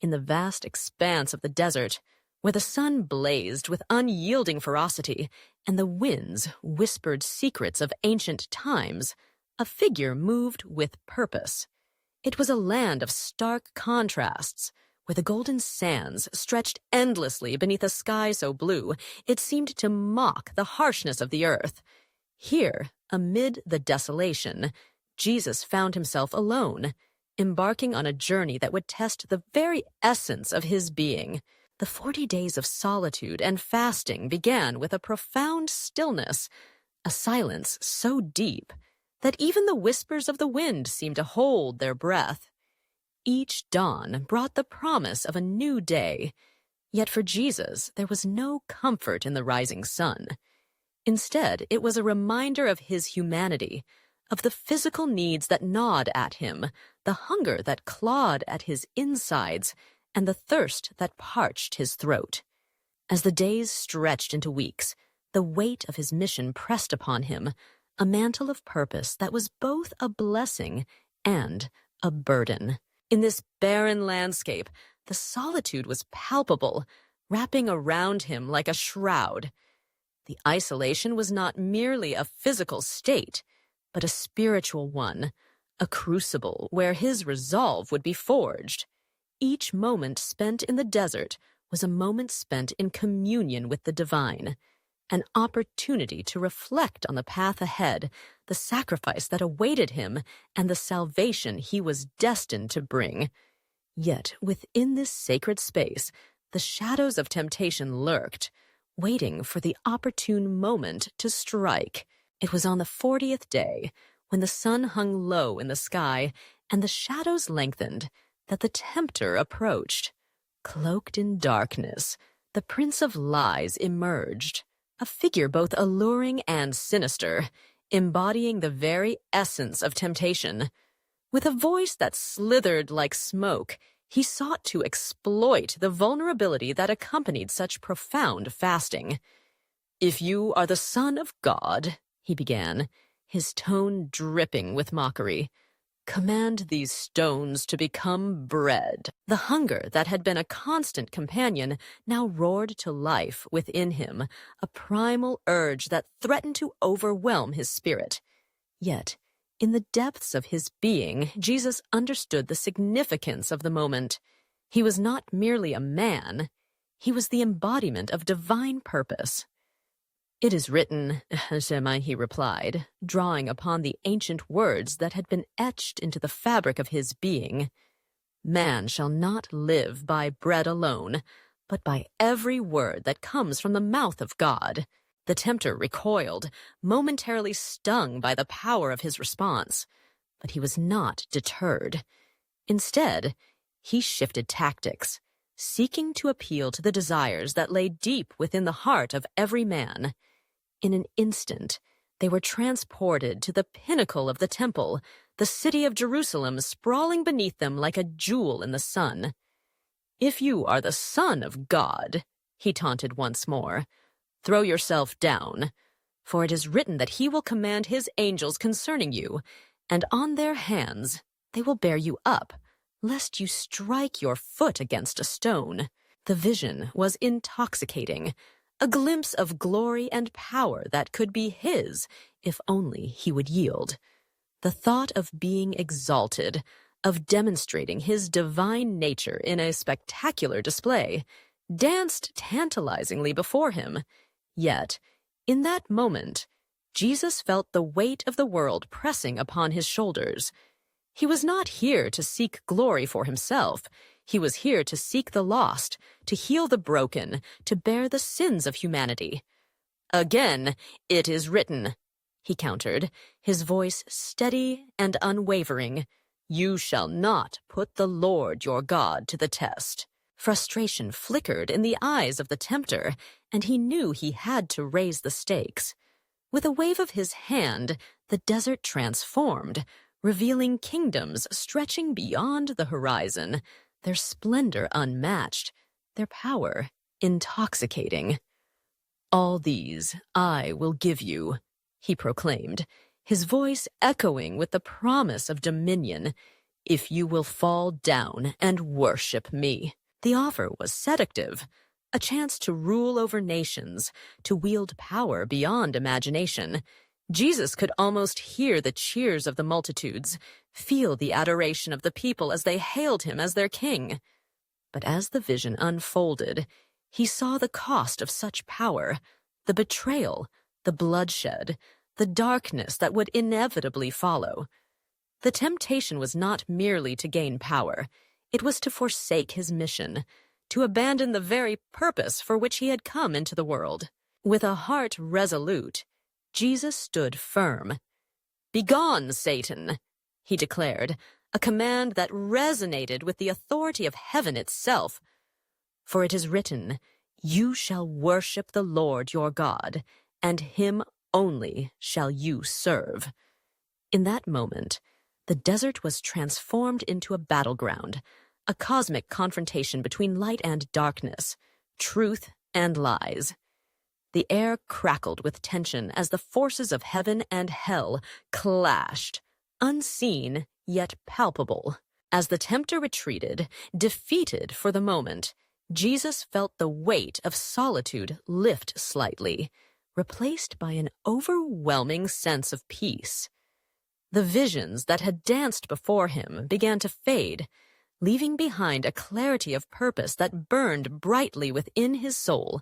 In the vast expanse of the desert, where the sun blazed with unyielding ferocity and the winds whispered secrets of ancient times, a figure moved with purpose. It was a land of stark contrasts, where the golden sands stretched endlessly beneath a sky so blue it seemed to mock the harshness of the earth. Here, amid the desolation, Jesus found himself alone, embarking on a journey that would test the very essence of his being. The 40 days of solitude and fasting began with a profound stillness, a silence so deep that even the whispers of the wind seemed to hold their breath. Each dawn brought the promise of a new day, yet for Jesus there was no comfort in the rising sun. Instead, it was a reminder of his humanity, of the physical needs that gnawed at him, the hunger that clawed at his insides, and the thirst that parched his throat. As the days stretched into weeks, the weight of his mission pressed upon him, a mantle of purpose that was both a blessing and a burden. In this barren landscape, the solitude was palpable, wrapping around him like a shroud. The isolation was not merely a physical state, but a spiritual one, a crucible where his resolve would be forged. Each moment spent in the desert was a moment spent in communion with the divine, an opportunity to reflect on the path ahead, the sacrifice that awaited him, and the salvation he was destined to bring. Yet within this sacred space, the shadows of temptation lurked, waiting for the opportune moment to strike. It was on the 40th day, when the sun hung low in the sky and the shadows lengthened, that the tempter approached. Cloaked in darkness, the Prince of Lies emerged, a figure both alluring and sinister, embodying the very essence of temptation. With a voice that slithered like smoke, he sought to exploit the vulnerability that accompanied such profound fasting. "If you are the Son of God," he began, his tone dripping with mockery, "command these stones to become bread." The hunger that had been a constant companion now roared to life within him, a primal urge that threatened to overwhelm his spirit. Yet, in the depths of his being, Jesus understood the significance of the moment. He was not merely a man, he was the embodiment of divine purpose. "It is written," he replied, drawing upon the ancient words that had been etched into the fabric of his being, "Man shall not live by bread alone, but by every word that comes from the mouth of God." The tempter recoiled, momentarily stung by the power of his response, but he was not deterred. Instead, he shifted tactics, seeking to appeal to the desires that lay deep within the heart of every man. In an instant, they were transported to the pinnacle of the temple, the city of Jerusalem sprawling beneath them like a jewel in the sun. "If you are the Son of God," he taunted once more, "throw yourself down, for it is written that he will command his angels concerning you, and on their hands they will bear you up, lest you strike your foot against a stone." The vision was intoxicating, a glimpse of glory and power that could be his if only he would yield. The thought of being exalted, of demonstrating his divine nature in a spectacular display, danced tantalizingly before him. Yet, in that moment, Jesus felt the weight of the world pressing upon his shoulders. He was not here to seek glory for himself. He was here to seek the lost, to heal the broken, to bear the sins of humanity. "Again, it is written," he countered, his voice steady and unwavering, "You shall not put the Lord your God to the test." Frustration flickered in the eyes of the tempter, and he knew he had to raise the stakes. With a wave of his hand, the desert transformed, revealing kingdoms stretching beyond the horizon, their splendor unmatched, their power intoxicating. "All these I will give you," he proclaimed, his voice echoing with the promise of dominion. if you will fall down and worship me. The offer was seductive, a chance to rule over nations, to wield power beyond imagination. Jesus could almost hear the cheers of the multitudes, feel the adoration of the people as they hailed him as their king. But as the vision unfolded, he saw the cost of such power, the betrayal, the bloodshed, the darkness that would inevitably follow. The temptation was not merely to gain power, it was to forsake his mission, to abandon the very purpose for which he had come into the world. With a heart resolute, Jesus stood firm. "Begone, Satan," he declared, a command that resonated with the authority of heaven itself. "For it is written, 'You shall worship the Lord your God, and him only shall you serve.'" In that moment, the desert was transformed into a battleground, a cosmic confrontation between light and darkness, truth and lies. The air crackled with tension as the forces of heaven and hell clashed, unseen yet palpable. As the tempter retreated, defeated for the moment, Jesus felt the weight of solitude lift slightly, replaced by an overwhelming sense of peace. The visions that had danced before him began to fade, leaving behind a clarity of purpose that burned brightly within his soul.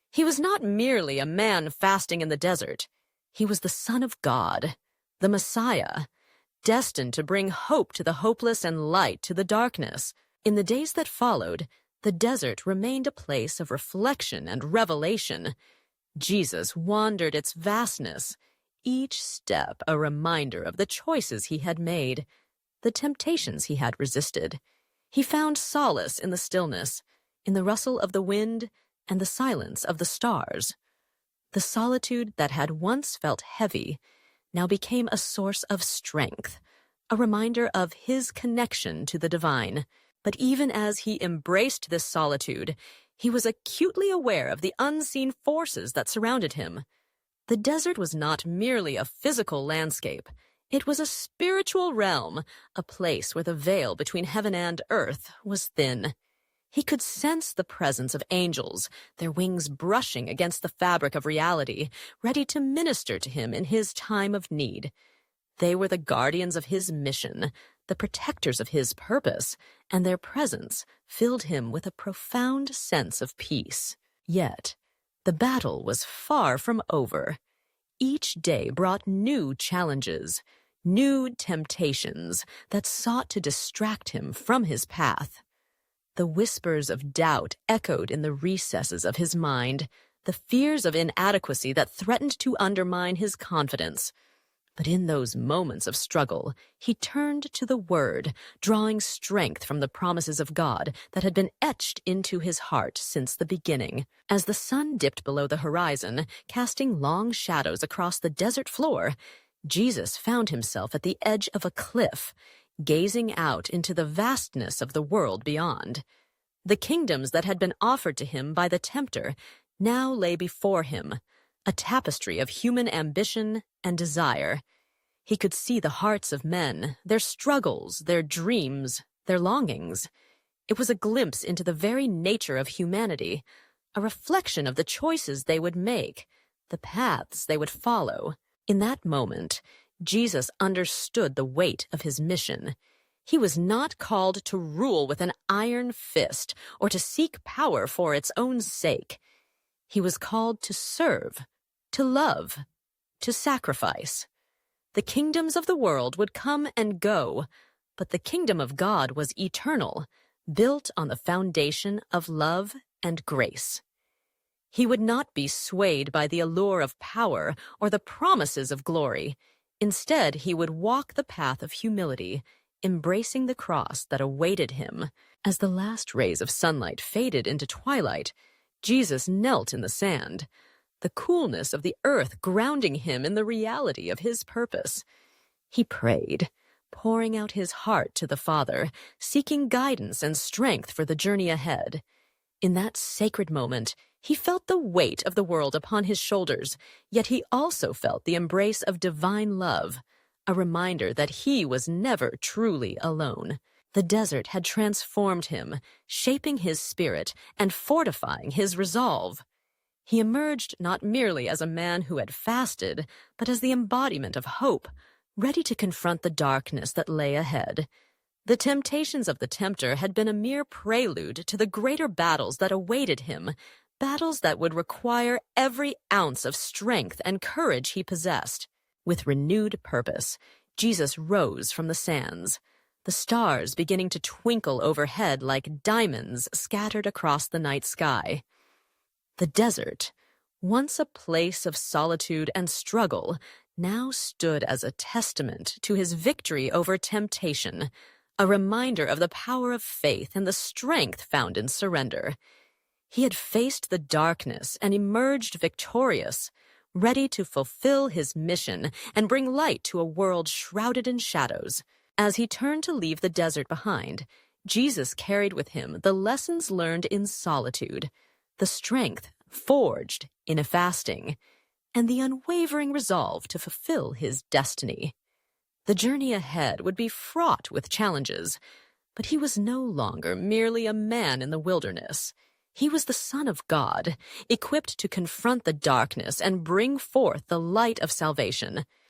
He was not merely a man fasting in the desert. He was the Son of God, the Messiah, destined to bring hope to the hopeless and light to the darkness. In the days that followed, the desert remained a place of reflection and revelation. Jesus wandered its vastness, each step a reminder of the choices he had made, the temptations he had resisted. He found solace in the stillness, in the rustle of the wind, and the silence of the stars. The solitude that had once felt heavy now became a source of strength, a reminder of his connection to the divine. But even as he embraced this solitude, he was acutely aware of the unseen forces that surrounded him. The desert was not merely a physical landscape. It was a spiritual realm, a place where the veil between heaven and earth was thin. He could sense the presence of angels, their wings brushing against the fabric of reality, ready to minister to him in his time of need. They were the guardians of his mission, the protectors of his purpose, and their presence filled him with a profound sense of peace. Yet, the battle was far from over. Each day brought new challenges, new temptations that sought to distract him from his path. The whispers of doubt echoed in the recesses of his mind, the fears of inadequacy that threatened to undermine his confidence. But in those moments of struggle, he turned to the Word, drawing strength from the promises of God that had been etched into his heart since the beginning. As the sun dipped below the horizon, casting long shadows across the desert floor, Jesus found himself at the edge of a cliff, gazing out into the vastness of the world beyond. The kingdoms that had been offered to him by the tempter now lay before him, a tapestry of human ambition and desire. He could see the hearts of men, their struggles, their dreams, their longings. It was a glimpse into the very nature of humanity, a reflection of the choices they would make, the paths they would follow. In that moment, Jesus understood the weight of his mission. He was not called to rule with an iron fist or to seek power for its own sake. He was called to serve, to love, to sacrifice. The kingdoms of the world would come and go, but the kingdom of God was eternal, built on the foundation of love and grace. He would not be swayed by the allure of power or the promises of glory. Instead, he would walk the path of humility, embracing the cross that awaited him. As the last rays of sunlight faded into twilight, Jesus knelt in the sand, the coolness of the earth grounding him in the reality of his purpose. He prayed, pouring out his heart to the Father, seeking guidance and strength for the journey ahead. In that sacred moment, he felt the weight of the world upon his shoulders, yet he also felt the embrace of divine love, a reminder that he was never truly alone. The desert had transformed him, shaping his spirit and fortifying his resolve. He emerged not merely as a man who had fasted, but as the embodiment of hope, ready to confront the darkness that lay ahead. The temptations of the tempter had been a mere prelude to the greater battles that awaited him, battles that would require every ounce of strength and courage he possessed. With renewed purpose, Jesus rose from the sands, the stars beginning to twinkle overhead like diamonds scattered across the night sky. The desert, once a place of solitude and struggle, now stood as a testament to his victory over temptation, a reminder of the power of faith and the strength found in surrender. He had faced the darkness and emerged victorious, ready to fulfill his mission and bring light to a world shrouded in shadows. As he turned to leave the desert behind, Jesus carried with him the lessons learned in solitude, the strength forged in a fasting, and the unwavering resolve to fulfill his destiny. The journey ahead would be fraught with challenges, but he was no longer merely a man in the wilderness. He was the Son of God, equipped to confront the darkness and bring forth the light of salvation.